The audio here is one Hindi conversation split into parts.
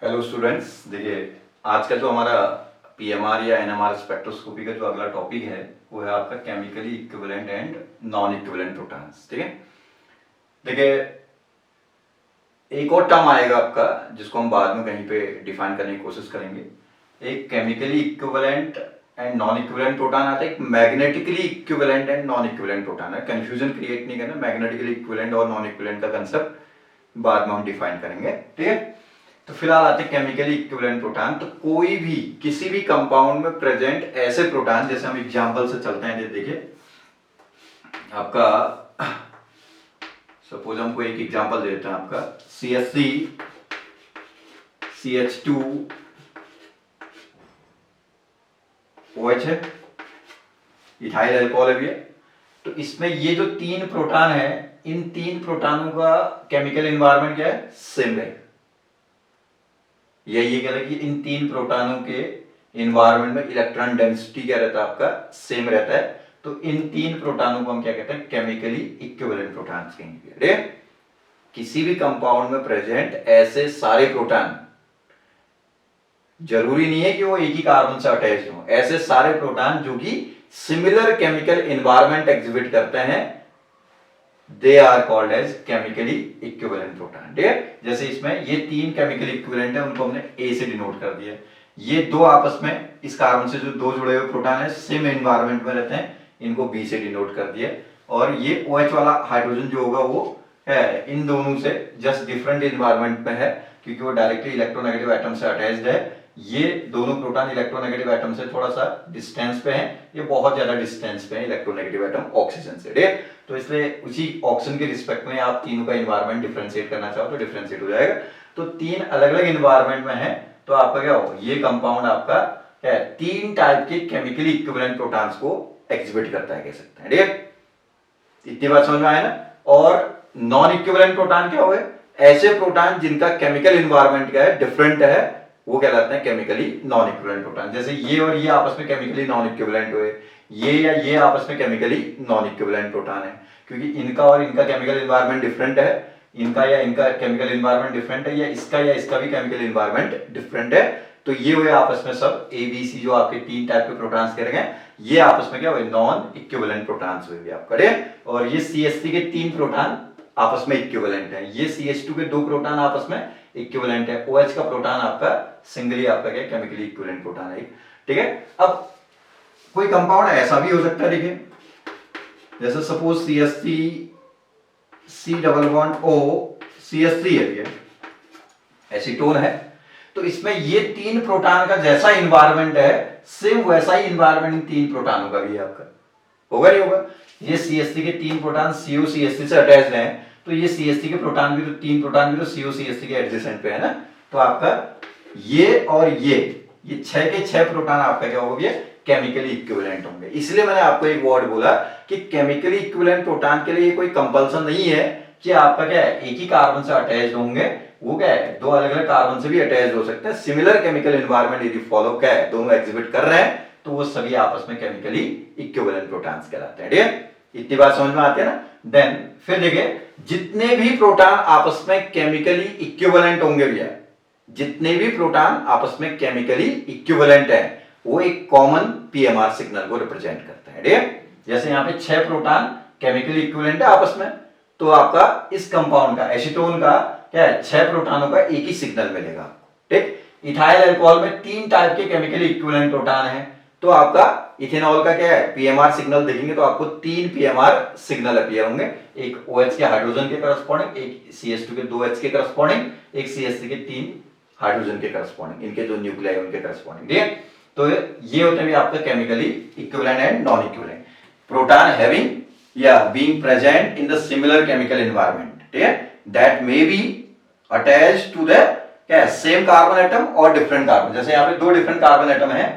हेलो स्टूडेंट्स, देखिए आज का जो हमारा पीएमआर या एनएमआर स्पेक्ट्रोस्कोपी का जो अगला टॉपिक है वो है आपका chemically equivalent and non equivalent protons. ठीक है, देखिए एक और टर्म आएगा आपका जिसको हम बाद में कहीं पे डिफाइन करने की कोशिश करेंगे। एक chemically equivalent and non equivalent proton आता है, एक magnetically equivalent and non equivalent proton है। कंफ्यूजन क्रिएट नहीं करना, मैग्नेटिकली इक्विवेलेंट और नॉन इक्विवेलेंट का कंसेप्ट बाद में हम डिफाइन करेंगे। ठीक है, तो फिलहाल आते हैं केमिकली इक्विवेलेंट प्रोटॉन। तो कोई भी किसी भी कंपाउंड में प्रेजेंट ऐसे प्रोटॉन, जैसे हम एग्जांपल से चलते हैं, देखिए आपका सपोज हमको एक एग्जांपल देते हैं आपका CH3 CH2 OH है, इथाइल अल्कोहल है। तो इसमें ये जो तीन प्रोटॉन है, इन तीन प्रोटॉनों का केमिकल एनवायरनमेंट क्या है? सेम है। ये कह रहा है कि इन तीन प्रोटॉनों के इन्वायरमेंट में इलेक्ट्रॉन डेंसिटी क्या रहता है? आपका सेम रहता है। तो इन तीन प्रोटॉनों को हम क्या कहते हैं? केमिकली इक्विवेलेंट प्रोटॉन्स कहेंगे। किसी भी कंपाउंड में प्रेजेंट ऐसे सारे प्रोटॉन, जरूरी नहीं है कि वो एक ही कार्बन से अटैच हो, ऐसे सारे प्रोटॉन जो कि सिमिलर केमिकल एनवायरनमेंट एग्जिबिट करते हैं, they are called as chemically equivalent proton. ठीक है, जैसे इसमें ये तीन केमिकल इक्विवेलेंट है, उनको हमने ए से डिनोट कर दिया। ये दो आपस में इस कार्बन से जो दो जुड़े हुए प्रोटॉन है, सेम एनवायरनमेंट में रहते हैं, इनको बी से डिनोट कर दिया। और ये OH वाला हाइड्रोजन जो होगा वो है इन दोनों से जस्ट डिफरेंट एनवायरनमेंट में है, क्योंकि वो डायरेक्टली इलेक्ट्रोनेगेटिव एटम से अटैच्ड है। ये दोनों प्रोटॉन इलेक्ट्रोनेगेटिव एटम से थोड़ा सा डिस्टेंस पे हैं, ये बहुत ज्यादा डिस्टेंस पे है इलेक्ट्रोनेगेटिव एटम ऑक्सीजन से। ठीक है, तो इसलिए उसी ऑक्सीजन के रिस्पेक्ट में आप तीनों का एनवायरनमेंट डिफरेंशिएट करना चाहो तो डिफरेंशिएट हो जाएगा। तो तीन अलग अलग एनवायरनमेंट में है, तो आपका क्या हो, ये कंपाउंड आपका क्या है? तीन टाइप के केमिकली इक्विवेलेंट प्रोटॉन्स को एग्जिबिट करता है, कह सकते हैं। ठीक है, इतनी बात समझ में आया ना। और नॉन इक्विवेलेंट प्रोटॉन क्या हुए? ऐसे प्रोटॉन जिनका केमिकल एनवायरनमेंट क्या है? डिफरेंट है, वो कहलाते हैं केमिकली नॉन इक्विवेलेंट प्रोटॉन। जैसे ये और ये आपस में केमिकली नॉन इक्विवेलेंट हुए, ये या ये आपस में केमिकली नॉन इक्विवेलेंट प्रोटॉन है, क्योंकि इनका और इनका केमिकल एनवायरनमेंट डिफरेंट है। इनका या इनका केमिकल एनवायरनमेंट डिफरेंट है, या इसका भी केमिकल एनवायरनमेंट डिफरेंट है। तो ये हुए आपस में सब ABC जो आपके तीन टाइप के प्रोटॉन्स कह गए, ये आपस में क्या हुए? नॉन इक्विवेलेंट प्रोटॉन्स हुए आप करे। और ये CH3 के तीन प्रोटॉन आपस में इक्विवेलेंट है, ये CH2 के दो प्रोटॉन आपस में इक्विवेलेंट है। OH का प्रोटॉन आपका सिंगली आपका क्या? केमिकली इक्विवेलेंट प्रोटॉन है। ठीक है, अब कोई कंपाउंड ऐसा भी हो सकता है, देखिए जैसे suppose CH3 C double bond O CH3 है, ये एसीटोन है। तो इसमें ये तीन प्रोटॉन का जैसा इन्वायरमेंट है, सेम वैसा ही इन्वायरमेंट इन तीन प्रोटॉनों का भी है आपका। होगा नहीं होगा? ये CH3 के तीन प्रोटॉन CO CH3 से अटैच्ड हैं, तो ये CH3 के प्रोटॉन भी तो तीन प्रोटॉन भी तो CO CH3 के एडजेसेंट पे है ना। तो आपका ये और ये छह के छह प्रोटॉन आपका क्या होगा? केमिकली इक्विवेलेंट होंगे। इसलिए मैंने आपको एक वर्ड बोला कि केमिकली इक्विवेलेंट प्रोटॉन के लिए कोई कंपल्सन नहीं है कि आपका क्या है? एक ही कार्बन से अटैच्ड होंगे, वो क्या है? दो अलग अलग कार्बन से भी अटैच्ड हो सकते हैं। सिमिलर केमिकल एनवायरनमेंट यदि फॉलो क्या है, दोनों एग्जिबिट कर रहे हैं, तो वो सभी आपस में केमिकली इक्विवेलेंट प्रोटॉन्स कहलाते हैं। ठीक है, इतनी बात समझ में आती है ना। देन फिर देखिए, जितने भी प्रोटॉन आपस में केमिकली इक्विवेलेंट होंगे भैया, जितने भी प्रोटॉन आपस में केमिकली इक्विवेलेंट है, वो एक कॉमन पीएमआर सिग्नल को रिप्रेजेंट करते हैं। ठीक है, जैसे यहाँ पे छह प्रोटॉन केमिकली इक्विवेलेंट है आपस में, तो आपका इस कंपाउंड का एसीटोन का क्या है? छह प्रोटॉनों का एक ही सिग्नल मिलेगा आपको। ठीक, इथाइल अल्कोहल में तीन टाइप के केमिकली इक्विवेलेंट प्रोटॉन है, तो आपका इथेनॉल का क्या है? पीएमआर सिग्नल देखेंगे तो आपको तीन पीएमआर सिग्नल अपीयर होंगे, एक OH के हाइड्रोजन के करस्पॉन्डिंग, एक CH2 के दो H के करस्पॉन्डिंग, एक CH3 के तीन हाइड्रोजन के करस्पॉन्डिंग, इनके जो न्यूक्लियाई उनके करस्पॉन्डिंग। ठीक है, तो ये होते हैं आपका chemically equivalent and non equivalent proton having या being present in the similar chemical environment. ठीक है, that may be attached to the क्या? सेम कार्बन एटम और डिफरेंट कार्बन। जैसे यहाँ पे दो डिफरेंट कार्बन एटम है,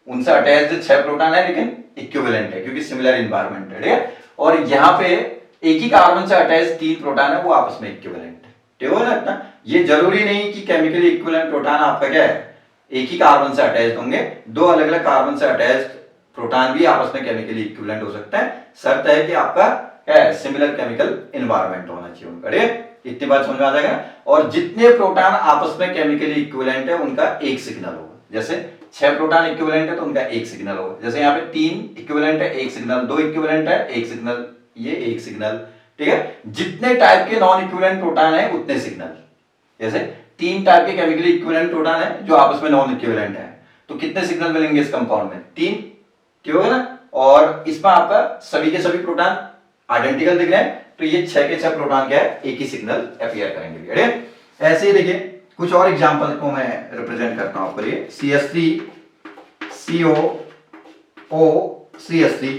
उनसे अटैच्ड छह प्रोटॉन है, लेकिन इक्विवेलेंट है क्योंकि सिमिलर एनवायरनमेंट है। ठीक है, और यहाँ पे एक ही कार्बन से अटैच्ड तीन प्रोटॉन है, वो आपस में इक्विवेलेंट है। ठीक है ना। ये जरूरी नहीं कि केमिकली इक्विवेलेंट प्रोटॉन आपका क्या है? एक ही कार्बन से अटैच्ड होंगे, दो अलग अलग कार्बन से अटैच्ड प्रोटॉन भी आपस में केमिकली इक्विवेलेंट हो सकते हैं। शर्त है कि आपका क्या है, सिमिलर केमिकल एनवायरनमेंट होना चाहिए उनका। ठीक है, इतनी बात समझ में आ जाएगा। और जितने प्रोटॉन आपस में केमिकली इक्विवेलेंट है उनका एक सिग्नल होगा। जैसे 6 प्रोटॉन इक्विवेलेंट है तो उनका एक सिग्नल होगा। जैसे यहाँ पे 3 इक्विवेलेंट है, एक सिग्नल, 2 इक्विवेलेंट है, एक सिग्नल, ये एक सिग्नल। ठीक है, जितने टाइप के नॉन इक्विवेलेंट प्रोटॉन है उतने सिग्नल। जैसे 3 टाइप के केमिकली इक्विवेलेंट प्रोटॉन है जो आपस में नॉन इक्विवेलेंट है, तो कितने सिग्नल मिलेंगे इस कंपाउंड में, 3। ठीक होगा ना। और इसमें आपका सभी के सभी प्रोटॉन आइडेंटिकल दिख रहे हैं, तो ये 6 के 6 प्रोटॉन क्या है, एक ही सिग्नल अपीयर करेंगे। ठीक है, ऐसे ही देखिए कुछ और एग्जांपल को मैं रिप्रेजेंट करता हूं आपके लिए। CH3 COO CH3,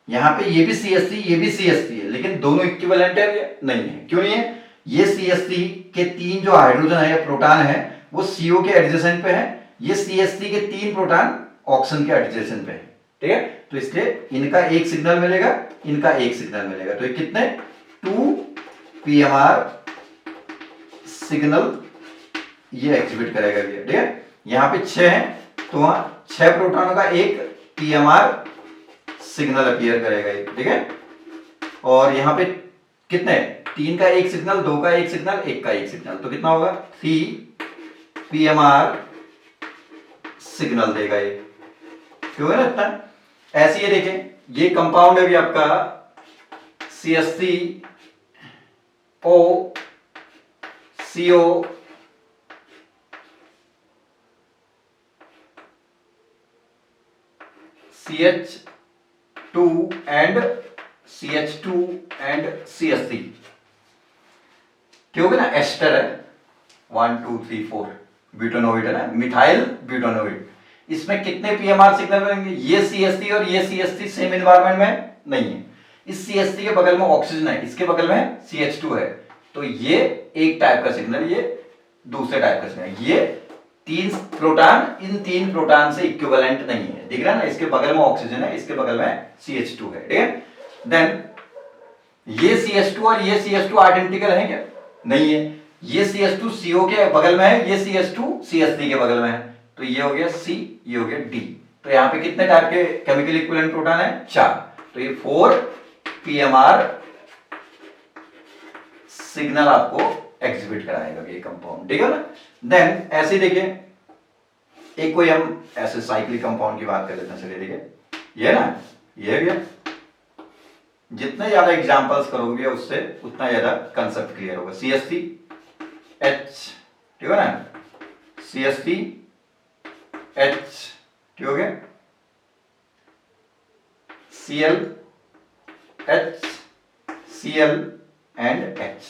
यहां पे ये भी CH3 ये भी CH3 है, लेकिन दोनों इक्विवेलेंट है या नहीं है? क्यों नहीं है? ये CH3 के 3 जो हाइड्रोजन है या प्रोटॉन है वो CO के एडजेसेंट पे है, ये CH3 के 3 प्रोटॉन ऑक्सीजन के एडजेसेंट पे है। ठीक है, तो इसलिए इनका एक सिग्नल मिलेगा, इनका एक सिग्नल मिलेगा, तो ये कितने 2 PMR सिग्नल ये एग्जिबिट करेगा। ठीक है, यहां पे 6 है तो वहां 6 प्रोटॉनों का एक PMR सिग्नल अपीयर करेगा। ठीक है, और यहां पे कितने, 3 का एक सिग्नल, 2 का एक सिग्नल, 1 का एक सिग्नल, तो कितना होगा 3 PMR सिग्नल देगा ये। क्यों है ना? ऐसे ही देखें, ये कंपाउंड है भी आपका CH3O CO CH2 and CH2 and CH3। ठीक है ना, एस्टर है 1 2 3 4, ब्यूटानोइड है ना, मिथाइल ब्यूटानोइड। इसमें कितने PMR सिग्नल बनेंगे? ये CH3 और ये CH3 सेम एनवायरनमेंट में नहीं है। इस CH3 के बगल में ऑक्सीजन है, इसके बगल में CH2 है, तो ये एक टाइप का सिग्नल, ये दूसरे टाइप का सिग्नल। ये 3 प्रोटॉन इन 3 प्रोटॉन से इक्विवेलेंट नहीं है, दिख रहा है ना, इसके बगल में ऑक्सीजन है, इसके बगल में CH2 है। ठीक है, देन ये CH2 और ये CH2 आइडेंटिकल है क्या? नहीं है। ये CH2 CO के बगल में है, ये CH2 CH3 के बगल में है, तो ये हो गया C, ये हो गया D। तो यहाँ पे कितने टाइप के केमिकल इक्विवेलेंट प्रोटॉन है? 4, तो ये 4 PMR सिग्नल आपको एग्जिबिट कराएगा ये कंपाउंड। ठीक है ना। देन ऐसे देखिए, एक कोई हम ऐसे साइक्लिक कंपाउंड की बात कर लेते हैं। चलिए देखिए, ये ना, ये भी जितने ज्यादा एग्जांपल्स करोगे उससे उतना ज्यादा कंसेप्ट क्लियर होगा। CH3H, ठीक है ना, CH3H, ठीक हो गया, ClH, Cl एंड H।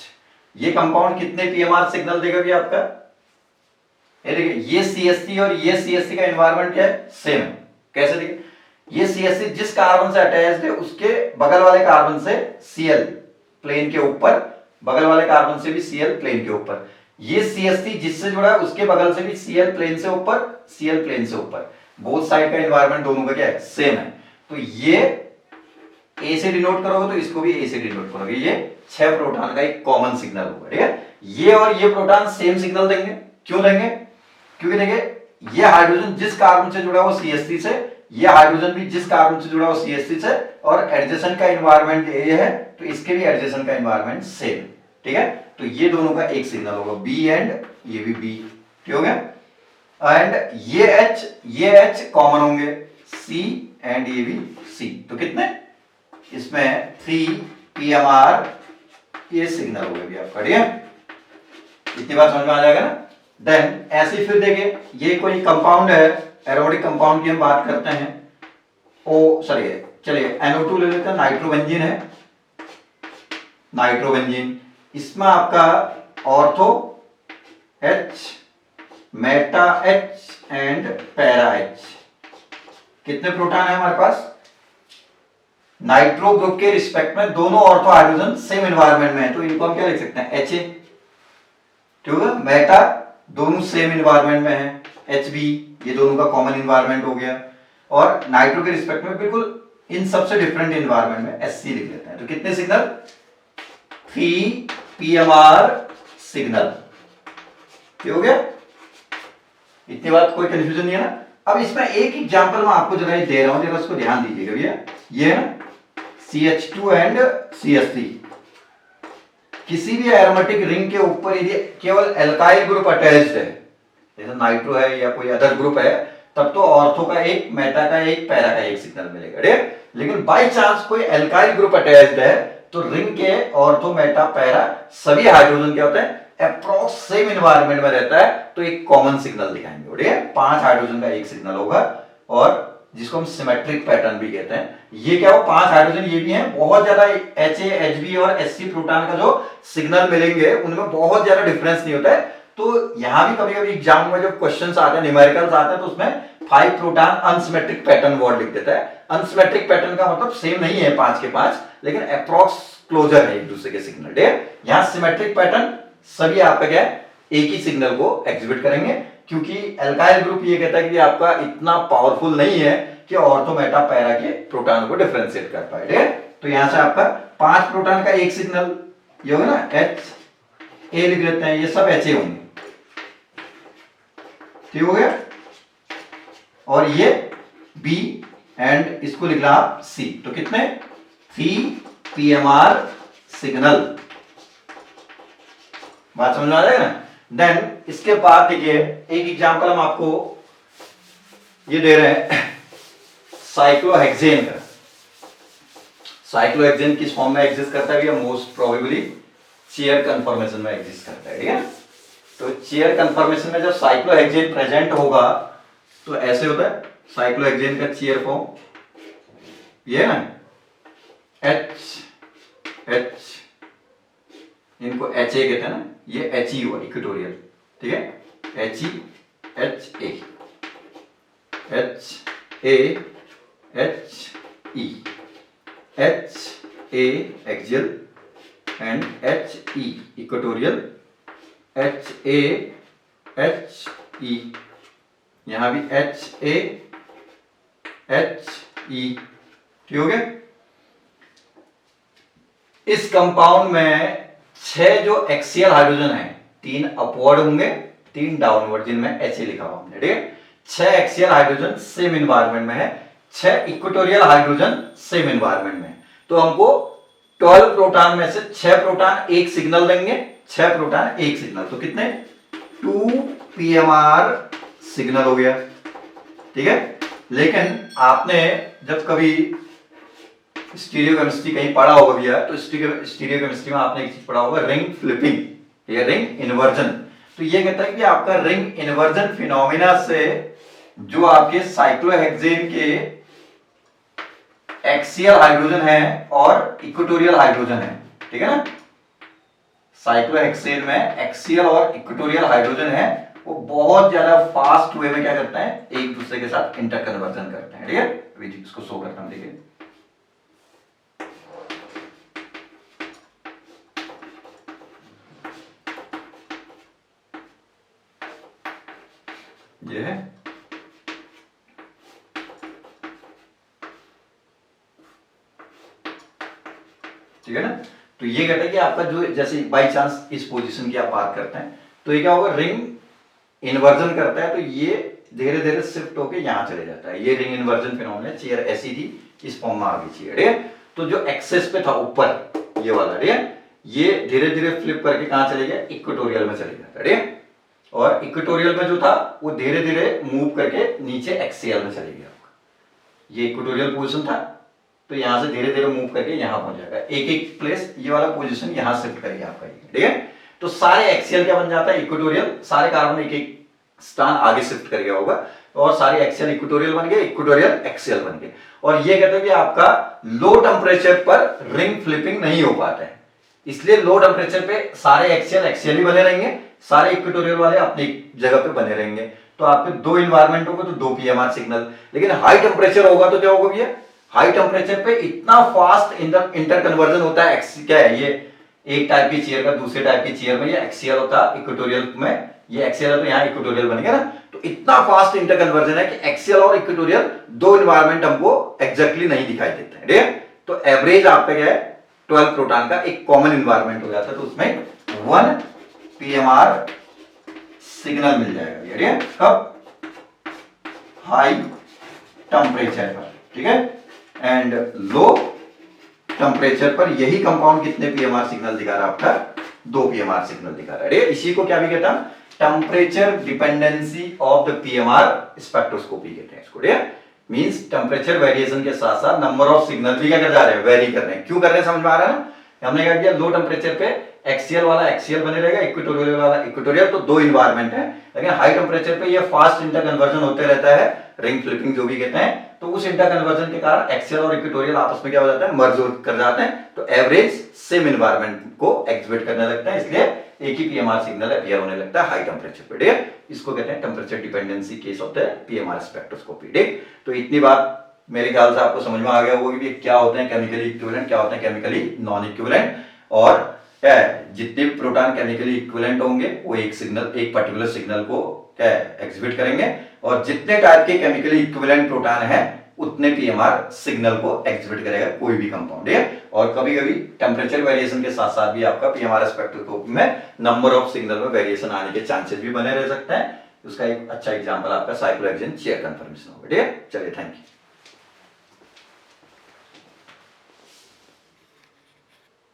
ये कंपाउंड कितने PMR सिग्नल देगा भी आपका? ये देखिए, ये CH3 और ये CH3 का एनवायरनमेंट क्या है? सेम है। कैसे देखिए, ये CH3 जिस कार्बन से अटैच्ड है उसके बगल वाले कार्बन से Cl प्लेन के ऊपर, बगल वाले कार्बन से भी Cl प्लेन के ऊपर। ये CH3 जिससे जुड़ा है उसके बगल से भी Cl प्लेन से ऊपर, Cl प्लेन से ऊपर। बोथ साइड का एनवायरनमेंट दोनों का क्या है? सेम है। तो ये A से डिनोट करोगे तो इसको भी A से डिनोट करोगे। ये 6 प्रोटॉन का एक कॉमन सिग्नल होगा। ठीक है, ये और ये प्रोटॉन सेम सिग्नल देंगे। क्यों देंगे? क्योंकि देखिए, ये हाइड्रोजन जिस कार्बन से जुड़ा हो CH3 से, ये हाइड्रोजन भी जिस कार्बन से जुड़ा हो CH3 से, और एडजेसेंट का एनवायरनमेंट ये है, तो इसके भी एडजेसेंट का एनवायरनमेंट सेम है। ठीक है, तो ये दोनों का एक सिग्नल होगा B एंड ये भी B। ठीक हो गया, एंड ये H कॉमन होंगे, C एंड ये भी C। तो कितने इसमें 3 PMR ये सिग्नल हो गया आपका। ठीक है, इतनी बात समझ में आ जाएगा ना। देन ऐसे फिर देखिए, ये कोई कंपाउंड है, एरोमेटिक कंपाउंड की हम बात करते हैं। चलिए NO2 ले लेते हैं, नाइट्रोबेंजीन है, नाइट्रोबेंजीन। इसमें आपका ortho H, Meta H and para H। कितने प्रोटॉन है हमारे पास? नाइट्रो ग्रुप के रिस्पेक्ट में दोनों ऑर्थो हाइड्रोजन सेम एनवायरनमेंट में है, तो इनको हम क्या लिख सकते हैं? Ha। ठीक है, मेटा दोनों सेम एनवायरनमेंट में है, HB, ये दोनों का कॉमन एनवायरनमेंट हो गया। और नाइट्रो के रिस्पेक्ट में बिल्कुल इन सबसे डिफरेंट एनवायरनमेंट में SC लिख लेते हैं। तो कितने सिग्नल? 3 PMR signal. ठीक हो गया, इतनी बात कोई कंफ्यूजन नहीं है ना। अब इसमें एक एग्जांपल मैं आपको जरा दे रहा हूं, जरा उसको ध्यान दीजिएगा भैया। ये है ना CH2 एंड CH3। किसी भी एरोमेटिक रिंग के ऊपर यदि केवल एल्काइल ग्रुप अटैच्ड है, जैसे नाइट्रो है या कोई अदर ग्रुप है, तब तो ऑर्थो का एक, मेटा का एक, पैरा का एक सिग्नल मिलेगा, ठीक है। लेकिन बाय चांस कोई एल्काइल ग्रुप अटैच्ड है तो रिंग के ऑर्थो, मेटा, पैरा सभी हाइड्रोजन क्या होता है अप्रॉक्स सेम एनवायरनमेंट में रहता है, तो एक कॉमन सिग्नल दिखाएंगे, ठीक है। 5 हाइड्रोजन का एक सिग्नल होगा, और जिसको हम सिमेट्रिक पैटर्न भी कहते हैं। ये क्या हो, 5 हाइड्रोजन ये भी हैं, बहुत ज्यादा HA, HB और SC प्रोटॉन का जो सिग्नल मिलेंगे उनमें बहुत ज्यादा डिफरेंस नहीं होता है। तो यहां भी कभी कभी एग्जाम में जब क्वेश्चंस आते हैं, न्यूमेरिकल्स आते हैं, तो उसमें 5 प्रोटॉन अनसिमेट्रिक पैटर्न वर्ड लिख देता है। अनसिमेट्रिक पैटर्न का मतलब सेम नहीं है 5 के 5, लेकिन अप्रॉक्स क्लोजर है एक दूसरे के सिग्नल, ठीक है। यहां सिमेट्रिक पैटर्न सभी आपका क्या है, एक ही सिग्नल को एग्जिबिट करेंगे, क्योंकि एल्काइल ग्रुप ये कहता है कि आपका इतना पावरफुल नहीं है कि ऑर्थो, मेटा, पैरा के प्रोटॉन को डिफरेंशिएट कर पाए, ठीक है। तो यहां से आपका 5 प्रोटॉन का एक सिग्नल ये होगा ना, HA लिख लेते हैं, ये सब HA होंगे, ठीक हो गया। और ये B एंड इसको लिख रहा आप C, तो कितने 3 PMR सिग्नल। बात समझ में आ जाएगा ना। देन इसके बाद देखिए एक एग्जांपल हम आपको ये दे रहे हैं साइक्लोहेक्सेन का। साइक्लोहेक्सेन किस फॉर्म में एग्जिस्ट करता है, मोस्ट प्रोबेबली चेयर कन्फर्मेशन में एग्जिस्ट करता है, ठीक है। तो चेयर कन्फर्मेशन में जब साइक्लोहेक्सेन प्रेजेंट होगा तो ऐसे होता है। साइक्लोहेक्सेन का चेयर फॉर्म ये है ना, H, इनको HA कहते हैं ना, ये HE हुआ इक्वेटोरियल, ठीक है। HE, HA, HA, HE, HA axial and HE equatorial, HA, HE, यहां भी HA, HE, ठीक हो गया। इस कंपाउंड में 6 जो एक्सियल हाइड्रोजन है, 3 अपवर्ड होंगे, 3 डाउनवर्ड, जिनमें HA लिखा हुआ हमने, ठीक है। 6 एक्सियल हाइड्रोजन सेम एनवायरनमेंट में है, 6 इक्वेटोरियल हाइड्रोजन सेम एनवायरनमेंट में। तो हमको 12 प्रोटॉन में से 6 प्रोटॉन एक सिग्नल देंगे, 6 प्रोटॉन एक सिग्नल, तो कितने 2 PMR सिग्नल हो गया, ठीक है। लेकिन आपने जब कभी स्टीरियोकेमिस्ट्री कहीं पढ़ा होगा भैया, तो स्टीरियोकेमिस्ट्री में आपने एक चीज पढ़ा होगा, रिंग फ्लिपिंग या रिंग इन्वर्जन। तो ये कहता है कि आपका रिंग इन्वर्जन फिनोमिना से जो आपके साइक्लोहेक्सेन के एक्सियल हाइड्रोजन है और इक्वेटोरियल हाइड्रोजन है, ठीक है ना। साइक्लोहेक्सेन में एक्सियल और इक्वेटोरियल हाइड्रोजन है, वो बहुत ज्यादा फास्ट वे में क्या करते हैं, एक दूसरे के साथ इंटरकन्वर्जन करते हैं, ठीक है। इसको शो करता हूं, देखिए ये है, ठीक है ना। तो ये कहता है कि आपका जो, जैसे बाई चांस इस पोजीशन की आप बात करते हैं, तो ये क्या होगा, रिंग इन्वर्जन करता है, तो ये धीरे धीरे शिफ्ट होके यहां चले जाता है। ये रिंग इन्वर्जन फिनोमेना, चेयर ऐसी थी, इस फॉर्म में आ गई चेयर, ठीक है। तो जो एक्सेस पे था ऊपर ये वाला, ठीक है, ये धीरे धीरे फ्लिप करके कहां चले गया, इक्वेटोरियल में चले जाता है, ठीक है। और इक्वेटोरियल में जो था वो धीरे धीरे मूव करके नीचे एक्सियल में चले गया। ये इक्वेटोरियल पोजीशन था, तो यहां से धीरे धीरे मूव करके यहां पहुंच जाएगा, एक एक प्लेस, ये वाला पोजीशन यहां शिफ्ट करेगा आपका, ठीक है। तो सारे एक्सियल क्या बन जाता है, इक्वेटोरियल, सारे कार्बन एक एक स्थान आगे शिफ्ट कर गया होगा, और सारे एक्सियल इक्वेटोरियल बन गए, इक्वेटोरियल एक्सियल बन गए। और ये कहते हैं कि आपका लो टेम्परेचर पर रिंग फ्लिपिंग नहीं हो पाता है, इसलिए लो टेम्परेचर पे सारे एक्सियल एक्सियल ही बने रहेंगे, सारे इक्वेटोरियल वाले अपनी जगह पे बने रहेंगे। तो आपके 2 इन्वायरमेंट होगा तो 2 PMR सिग्नल। लेकिन हाई टेम्परेचर होगा तो क्या होगा भैया, हाई टेम्परेचर पे इतना फास्ट इंटरकन्वर्जन होता है, क्या है ये, एक टाइप की चेयर का दूसरे टाइप की चेयर में, ये एक्सियल होता है, इक्वेटोरियल में ये एक्सियल है तो यहाँ इक्वेटोरियल बन गया ना। तो इतना फास्ट इंटरकन्वर्जन है कि एक्सियल और इक्वेटोरियल 2 इन्वायरमेंट हमको एग्जैक्टली नहीं दिखाई देते हैं, ठीक है। तो एवरेज आपका क्या है, 12 प्रोटॉन का एक कॉमन इन्वायरमेंट हो जाता है, तो उसमें 1 PMR सिग्नल मिल जाएगा, ठीक है, कब, हाई टेम्परेचर पर, ठीक है। एंड लो टेम्परेचर पर यही कंपाउंड कितने पीएमआर सिग्नल दिखा रहा है आपका, 2 पीएमआर सिग्नल दिखा रहा है। इसी को क्या भी कहता है, temperature dependency of the PMR spectroscopy कहते हैं इसको। मींस टेम्परेचर वेरिएशन के साथ साथ नंबर ऑफ सिग्नल भी क्या कर जा रहे हैं, वेरी कर रहे हैं। क्यों कर रहे हैं समझ में आ रहा है ना। हमने क्या किया, लो टेम्परेचर पे एक्सियल वाला एक्सियल बने रहेगा, इक्वेटोरियल वाला इक्वेटोरियल, तो 2 इन्वायरमेंट है। लेकिन हाई टेम्परेचर पे ये फास्ट इंटर कन्वर्जन होते रहता है, रिंग फ्लिपिंग जो भी कहते हैं। तो उस इंटर कन्वर्जन के कारण एक्सियल और इक्वेटोरियल आपस में क्या हो जाता है, मर्ज कर जाते हैं, तो एवरेज सेम इन्वायरमेंट को एग्जिबिट करने लगता है, इसलिए एक ही पीएमआर सिग्नल अपीयर होने लगता है हाई टेम्परेचर पे। इसको कहते हैं temperature dependency case of the PMR spectroscopy. तो इतनी बात मेरे ख्याल से आपको समझ में आ गया होगा कि क्या होते हैं केमिकली इक्विवेलेंट, क्या होते हैं केमिकली नॉन इक्विवेलेंट, और जितने प्रोटॉन केमिकली इक्विवेलेंट होंगे वो एक सिग्नल, एक पर्टिकुलर सिग्नल को क्या एग्जिबिट करेंगे, और जितने टाइप के केमिकली इक्विवेलेंट प्रोटॉन है उतने पीएमआर सिग्नल को एग्जिबिट करेगा कोई भी कंपाउंड है। और कभी कभी टेम्परेचर वेरिएशन के साथ साथ भी आपका पीएमआर स्पेक्ट्रोस्कोपी में नंबर ऑफ सिग्नल में वेरिएशन आने के चांसेस भी बने रह सकते हैं। उसका एक अच्छा एग्जांपल आपका साइक्लोहेक्सेन चेयर कन्फर्मेशन होगा। ठीक है, चलिए थैंक यू।